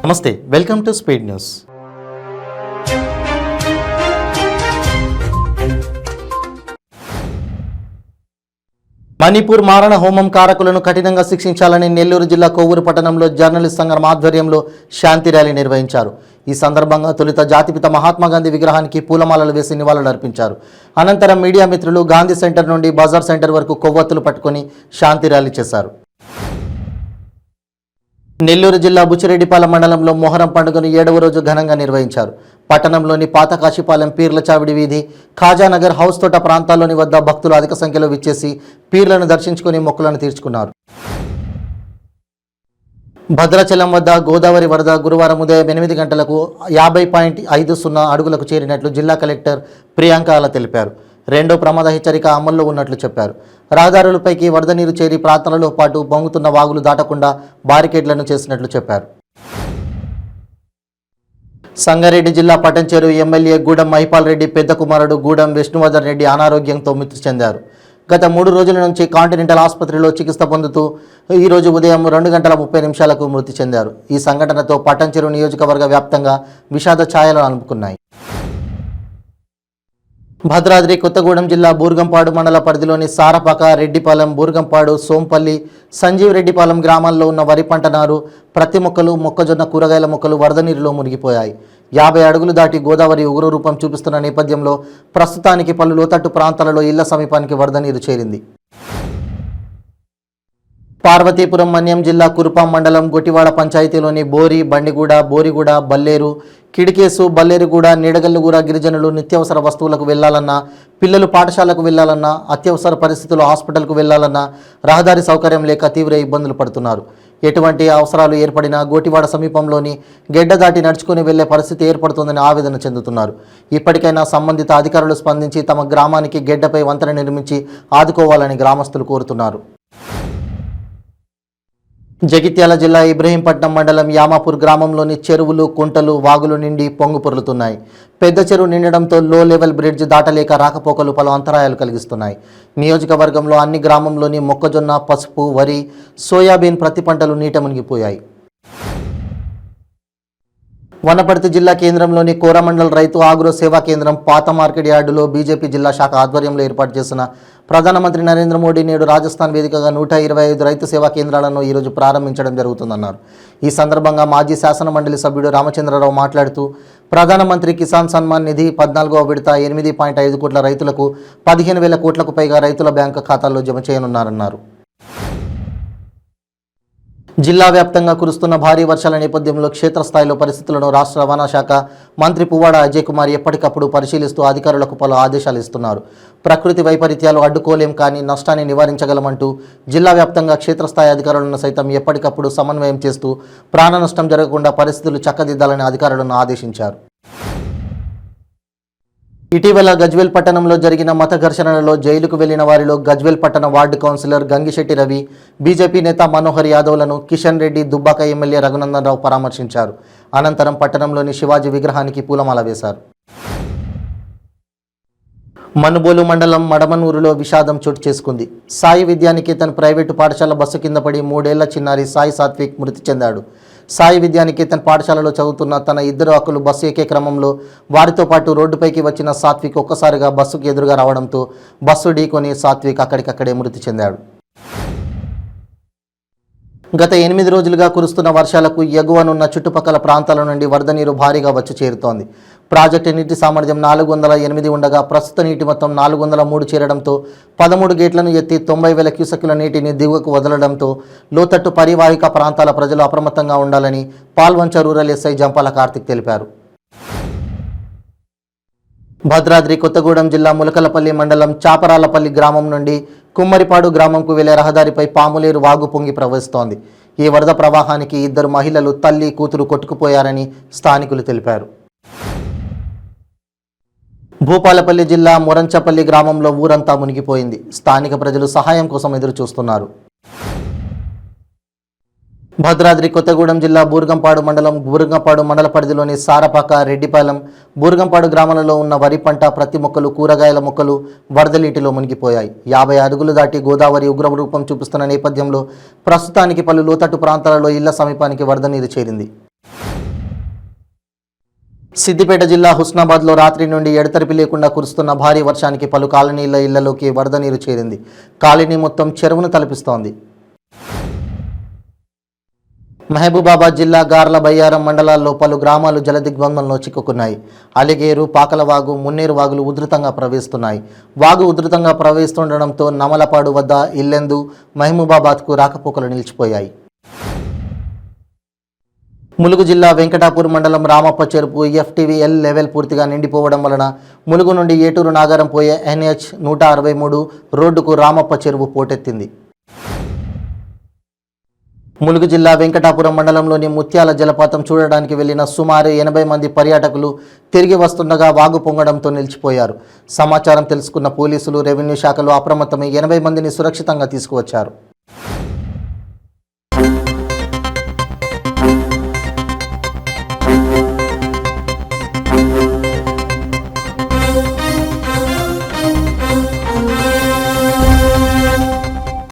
నమస్తే, welcome to speed news. Manipur మారణ హోమం కారకులను కఠినంగా శిక్షించాలని నెల్లూరు జిల్లా కోవూరు పట్టణంలో జర్నలిస్ట్ సంఘం ఆధ్వర్యంలో శాంతి ర్యాలీ నిర్వహించారు. ఈ సందర్భంగా తొలుత జాతిపిత మహాత్మాగాంధీ విగ్రహానికి పూలమాలలు వేసి నివాళులర్పించారు. అనంతరం మీడియా మిత్రులు గాంధీ సెంటర్ నుండి బజార్ సెంటర్ వరకు కొవ్వొత్తులు పట్టుకుని శాంతి ర్యాలీ చేశారు. నెల్లూరు జిల్లా బుచ్చిరెడ్డిపాలెం మండలంలో మొహరం పండుగను 7వ రోజు ఘనంగా నిర్వహించారు. పట్టణంలోని పాత కాశీపాలెం, పీర్ల చావిడి వీధి, ఖాజానగర్, హౌస్ తోట ప్రాంతాల్లోని వద్ద భక్తులు అధిక సంఖ్యలో విచ్చేసి పీర్లను దర్శించుకుని మొక్కులను తీర్చుకున్నారు. భద్రాచలం వద్ద గోదావరి వరద గురువారం ఉదయం 8 గంటలకు 50.50 అడుగులకు చేరినట్లు జిల్లా కలెక్టర్ ప్రియాంక తెలిపారు. రెండో ప్రమాద హెచ్చరిక అమల్లో ఉన్నట్లు చెప్పారు. రహదారులపైకి వరద నీరు చేరి ప్రాంతాలలో పాటు పొంగుతున్న వాగులు దాటకుండా బారికేడ్లను చేసినట్లు చెప్పారు. సంగారెడ్డి జిల్లా పటంచెరు ఎమ్మెల్యే గూడెం మహిపాల్ రెడ్డి పెద్ద కుమారుడు గూడెం విష్ణువర్ధన్ రెడ్డి అనారోగ్యంతో మృతి చెందారు. గత 3 రోజుల నుంచి కాంటినెంటల్ ఆసుపత్రిలో చికిత్స పొందుతూ ఈరోజు ఉదయం 2:30 మృతి చెందారు. ఈ సంఘటనతో పటంచెరు నియోజకవర్గ వ్యాప్తంగా విషాద ఛాయలు అలుముకున్నాయి. భద్రాద్రి కొత్తగూడెం జిల్లా బూర్గంపాడు మండల పరిధిలోని సారపాక, రెడ్డిపాలెం, బూర్గంపాడు, సోంపల్లి, సంజీవ్ రెడ్డిపాలెం గ్రామాల్లో ఉన్న వరి పంట నారు, ప్రతి మొక్కలు, మొక్కజొన్న, కూరగాయల మొక్కలు వరద నీరులో మునిగిపోయాయి. 50 అడుగులు దాటి గోదావరి ఉగ్ర రూపం చూపిస్తున్న నేపథ్యంలో ప్రస్తుతానికి పలు లోతట్టు ప్రాంతాలలో ఇళ్ల సమీపానికి వరద నీరు చేరింది. పార్వతీపురం మన్యం జిల్లా కురుపాం మండలం గొట్టివాడ పంచాయతీలోని బోరి, బండిగూడ, బోరిగూడ, బల్లేరు, కిడికేసు, బల్లేరుగూడ, నీడగల్లుగూడ గిరిజనులు నిత్యావసర వస్తువులకు వెళ్లాలన్నా, పిల్లలు పాఠశాలకు వెళ్లాలన్నా, అత్యవసర పరిస్థితుల్లో హాస్పిటల్కు వెళ్లాలన్నా రహదారి సౌకర్యం లేక తీవ్ర ఇబ్బందులు పడుతున్నారు. ఎటువంటి అవసరాలు ఏర్పడినా గోటివాడ సమీపంలోని గెడ్డ దాటి నడుచుకుని వెళ్లే పరిస్థితి ఏర్పడుతుందని ఆవేదన చెందుతున్నారు. ఇప్పటికైనా సంబంధిత అధికారులు స్పందించి తమ గ్రామానికి గెడ్డపై వంతెన నిర్మించి ఆదుకోవాలని గ్రామస్తులు కోరుతున్నారు. జగిత్యాల జిల్లా ఇబ్రహీంపట్నం మండలం యామాపూర్ గ్రామంలోని చెరువులు, కుంటలు, వాగులు నిండి పొంగు పొర్లుతున్నాయి. పెద్ద చెరువు నిండడంతో లో లెవెల్ బ్రిడ్జ్ దాటలేక రాకపోకలు పలు అంతరాయాలు కలిగిస్తున్నాయి. నియోజకవర్గంలో అన్ని గ్రామంలోని మొక్కజొన్న, పసుపు, వరి, సోయాబీన్ ప్రతి పంటలు నీట మునిగిపోయాయి. వనపర్తి జిల్లా కేంద్రంలోని కోరమండల్ రైతు ఆగ్రో సేవా కేంద్రం పాత మార్కెట్ యార్డులో బీజేపీ జిల్లా శాఖ ఆధ్వర్యంలో ఏర్పాటు చేసిన ప్రధానమంత్రి నరేంద్ర మోడీ నేడు రాజస్థాన్ వేదికగా 125 రైతు సేవా కేంద్రాలను ఈరోజు ప్రారంభించడం జరుగుతుందన్నారు. ఈ సందర్భంగా మాజీ శాసన మండలి సభ్యుడు రామచంద్రరావు మాట్లాడుతూ ప్రధానమంత్రి కిసాన్ సన్మాన్ నిధి 14వ విడత 8.5 కోట్ల రైతులకు 15,000 కోట్లకు పైగా రైతుల బ్యాంకు ఖాతాల్లో జమ చేయనున్నారన్నారు. జిల్లా వ్యాప్తంగా కురుస్తున్న భారీ వర్షాల నేపథ్యంలో క్షేత్రస్థాయిలో పరిస్థితులను రాష్ట్ర రవాణా శాఖ మంత్రి పువ్వాడ అజయ్ కుమార్ ఎప్పటికప్పుడు పరిశీలిస్తూ అధికారులకు పలు ఆదేశాలు ఇస్తున్నారు. ప్రకృతి వైపరీత్యాలు అడ్డుకోలేం, కానీ నష్టాన్ని నివారించగలమంటూ జిల్లా వ్యాప్తంగా క్షేత్రస్థాయి అధికారులను సైతం ఎప్పటికప్పుడు సమన్వయం చేస్తూ ప్రాణ నష్టం జరగకుండా పరిస్థితులు చక్కదిద్దాలని అధికారులను ఆదేశించారు. ఇటీవల గజ్వేల్ పట్టణంలో జరిగిన మత ఘర్షణలలో జైలుకు వెళ్లిన వారిలో గజ్వేల్ పట్టణ ward councillor Gangishetti Ravi, BJP నేత మనోహర్ యాదవ్లను కిషన్ రెడ్డి, దుబ్బాక ఎమ్మెల్యే రఘునందన్ రావు పరామర్శించారు. అనంతరం పట్టణంలోని శివాజీ విగ్రహానికి పూలమాల వేశారు. మనుబోలు మండలం మడమనూరులో విషాదం చోటు చేసుకుంది. సాయి విద్యానికేతన్ ప్రైవేటు పాఠశాల బస్సు కింద పడి 3 ఏళ్ల చిన్నారి సాయి సాత్విక్ మృతి చెందాడు. సాయి విద్యానికేతన్ పాఠశాలలో చదువుతున్న తన 2 అక్కులు బస్సు ఎక్కే క్రమంలో వారితో పాటు రోడ్డుపైకి వచ్చిన సాత్విక్ ఒక్కసారిగా బస్సుకు ఎదురుగా రావడంతో బస్సు ఢీకొని సాత్విక్ అక్కడికక్కడే మృతి చెందాడు. గత 8 రోజులుగా కురుస్తున్న వర్షాలకు ఎగువనున్న చుట్టుపక్కల ప్రాంతాల నుండి వరద నీరు భారీగా వచ్చి చేరుతోంది. ప్రాజెక్టు నీటి సామర్థ్యం 408 ఉండగా ప్రస్తుత నీటి మొత్తం 403 చేరడంతో 13 గేట్లను ఎత్తి 90,000 క్యూసెక్కుల నీటిని దిగువకు వదలడంతో లోతట్టు పరివాహిక ప్రాంతాల ప్రజలు అప్రమత్తంగా ఉండాలని పాల్వంచ రూరల్ ఎస్ఐ జంపాల కార్తిక్ తెలిపారు. భద్రాద్రి కొత్తగూడెం జిల్లా ములకలపల్లి మండలం చాపరాలపల్లి గ్రామం నుండి కుమ్మరిపాడు గ్రామంకు వెళ్లే రహదారిపై పాములేరు వాగు పొంగి ప్రవహిస్తోంది. ఈ వరద ప్రవాహానికి 2 మహిళలు తల్లి, కూతురు కొట్టుకుపోయారని స్థానికులు తెలిపారు. భూపాలపల్లి జిల్లా మొరంచపల్లి గ్రామంలో ఊరంతా మునిగిపోయింది. స్థానిక ప్రజలు సహాయం కోసం ఎదురు చూస్తున్నారు. భద్రాద్రి కొత్తగూడెం జిల్లా బూర్గంపాడు మండల పరిధిలోని సారపాక, రెడ్డిపాలెం, బూర్గంపాడు గ్రామాలలో ఉన్న వరి పంట, ప్రతి మొక్కలు, కూరగాయల మొక్కలు వరద నీటిలో మునిగిపోయాయి. 50 అడుగులు దాటి గోదావరి ఉగ్ర రూపం చూపిస్తున్న నేపథ్యంలో ప్రస్తుతానికి పలు లోతట్టు ప్రాంతాలలో ఇళ్ల సమీపానికి వరద నీరు చేరింది. సిద్దిపేట జిల్లా హుస్నాబాద్లో రాత్రి నుండి ఎడతెరిపి లేకుండా కురుస్తున్న భారీ వర్షానికి పలు కాలనీల ఇళ్లలోకి వరద నీరు చేరింది. కాలనీ మొత్తం చెరువును తలపిస్తోంది. మహబూబాబాద్ జిల్లా గార్ల బయ్యారం మండలాల్లో పలు గ్రామాలు జలదిగ్బంధంలో చిక్కుకున్నాయి. అలిగేరు, పాకలవాగు, మున్నేరు వాగులు ఉధృతంగా ప్రవహిస్తున్నాయి. వాగు ఉధృతంగా ప్రవహిస్తుండటంతో నమలపాడు వద్ద ఇల్లెందు, మహబూబాబాద్కు రాకపోకలు నిలిచిపోయాయి. ములుగు జిల్లా వెంకటాపూర్ మండలం రామప్ప చెరువు FTVL లెవెల్ పూర్తిగా నిండిపోవడం వలన ములుగు నుండి ఏటూరు నాగారం పోయే NH 163 రోడ్డుకు రామప్ప చెరువు పోటెత్తింది. ములుగు జిల్లా వెంకటాపురం మండలంలోని ముత్యాల జలపాతం చూడడానికి వెళ్లిన సుమారు 80 మంది పర్యాటకులు తిరిగి వస్తుండగా వాగు పొంగడంతో నిలిచిపోయారు. సమాచారం తెలుసుకున్న పోలీసులు, రెవెన్యూ శాఖలు అప్రమత్తమై 80 మందిని సురక్షితంగా తీసుకువచ్చారు.